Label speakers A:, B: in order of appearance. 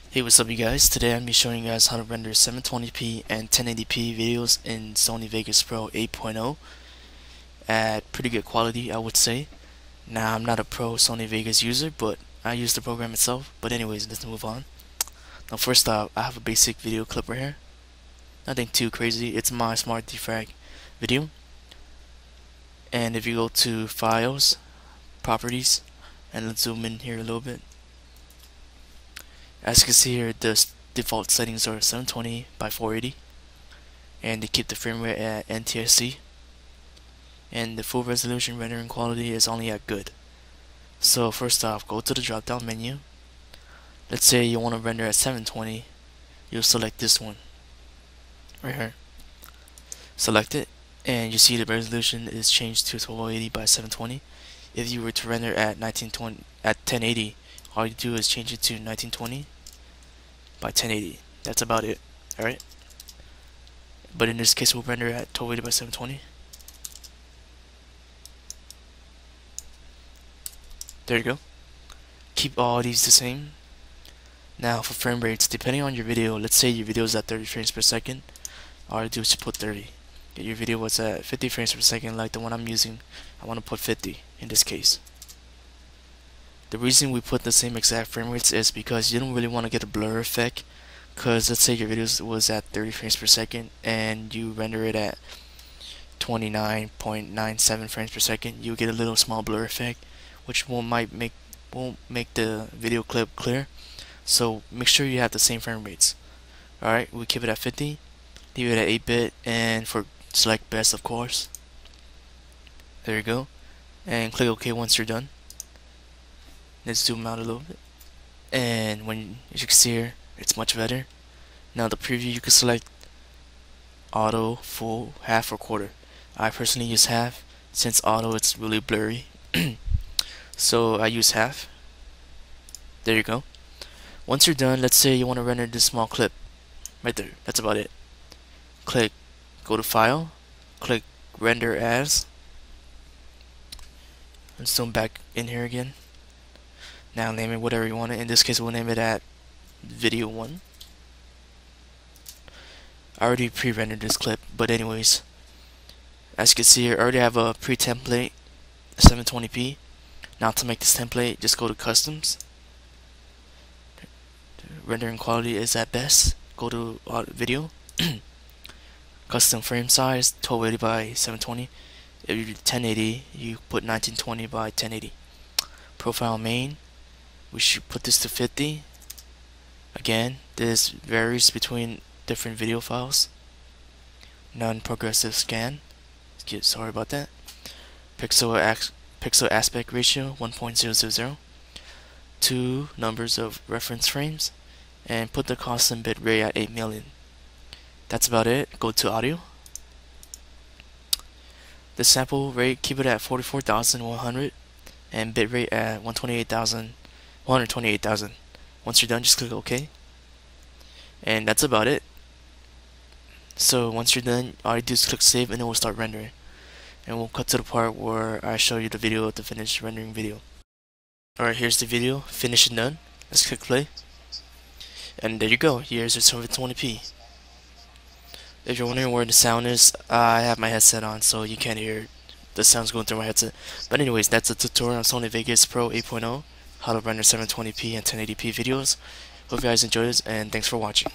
A: Hey, what's up you guys? Today I'm going to be showing you guys how to render 720p and 1080p videos in Sony Vegas Pro 8.0 at pretty good quality, I would say. Now, I'm not a pro Sony Vegas user, but I use the program itself. But anyways, let's move on. Now first off, I have a basic video clip right here. Nothing too crazy. It's my smart defrag video. And if you go to Files, Properties, and let's zoom in here a little bit. As you can see here, the default settings are 720 by 480, and they keep the frame rate at NTSC, and the full resolution rendering quality is only at good. So first off, go to the drop down menu. Let's say you want to render at 720, you'll select this one right here. Select it, and you see the resolution is changed to 1280 by 720. If you were to render at 1080, all you do is change it to 1920 by 1080. That's about it. Alright? But in this case, we'll render at 1280 by 720. There you go. Keep all these the same. Now for frame rates, depending on your video, let's say your video is at 30 frames per second, all I do is put 30. If your video was at 50 frames per second like the one I'm using, I want to put 50 in this case. The reason we put the same exact frame rates is because you don't really want to get a blur effect, because let's say your video was at 30 frames per second and you render it at 29.97 frames per second, you get a little small blur effect, which won't make the video clip clear. So make sure you have the same frame rates. Alright, we keep it at 50, leave it at 8-bit, and for select best, of course. There you go, and click OK once you're done. Let's zoom out a little bit, and as you can see here, it's much better. Now the preview, you can select auto, full, half, or quarter. I personally use half. Since auto, it's really blurry, so I use half. There you go. Once you're done, let's say you want to render this small clip right there. That's about it. Go to File, click Render As, and zoom back in here again. Now name it whatever you want it. In this case, we'll name it at Video 1. I already pre-rendered this clip, but anyways, as you can see here, I already have a pre-template 720p. Now to make this template, just go to Customs. Rendering quality is at best. Go to Video. Custom frame size 1280 by 720. If you do 1080, you put 1920 by 1080. Profile main, we should put this to 50. Again, this varies between different video files. Non-progressive scan. Sorry about that. Pixel aspect ratio 1.000. 2 numbers of reference frames, and put the constant bit rate at 8 million. That's about it. Go to audio. The sample rate, keep it at 44,100, and bit rate at 128,000. Once you're done, just click OK. And that's about it. So once you're done, all you do is click save, and it will start rendering. And we'll cut to the part where I show you the video of the finished rendering video. Alright, here's the video, finished and done. Let's click play. And there you go, here's your 720p. If you're wondering where the sound is, I have my headset on, so you can't hear the sounds going through my headset. But anyways, that's a tutorial on Sony Vegas Pro 8.0, how to render 720p and 1080p videos. Hope you guys enjoyed this, and thanks for watching.